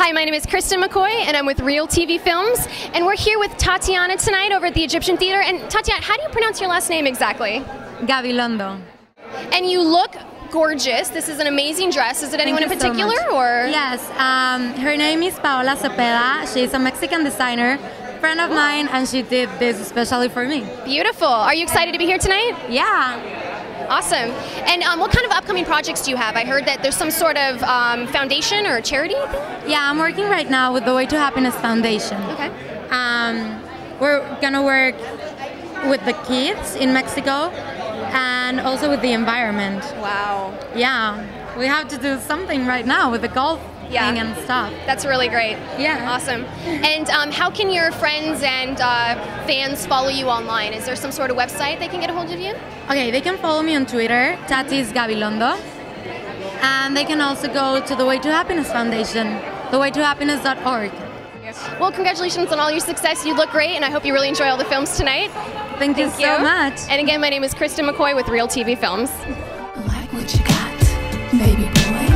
Hi, my name is Kristen McCoy, and I'm with Real TV Films, and we're here with Tatiana tonight over at the Egyptian Theater. And Tatiana, how do you pronounce your last name exactly? Gabilondo. And you look gorgeous. This is an amazing dress. Is it anyone in particular, or? Yes, her name is Paola Cepeda. She's a Mexican designer, friend of mine, and she did this especially for me. Beautiful. Are you excited to be here tonight? Yeah. Awesome. And what kind of upcoming projects do you have? I heard that there's some sort of foundation or charity thing? Yeah, I'm working right now with the Way to Happiness Foundation. Okay. We're gonna work with the kids in Mexico and also with the environment. Wow. Yeah, we have to do something right now with the golf thing and stuff. That's really great. Yeah. Awesome. And how can your friends and fans follow you online? Is there some sort of website they can get a hold of you? Okay, they can follow me on Twitter, Tatis Gabilondo. And they can also go to the Way to Happiness Foundation, thewaytohappiness.org. Well, congratulations on all your success. You look great, and I hope you really enjoy all the films tonight. Thank you so much. And again, my name is Kristen McCoy with Real TV Films. Like what you got, baby boy.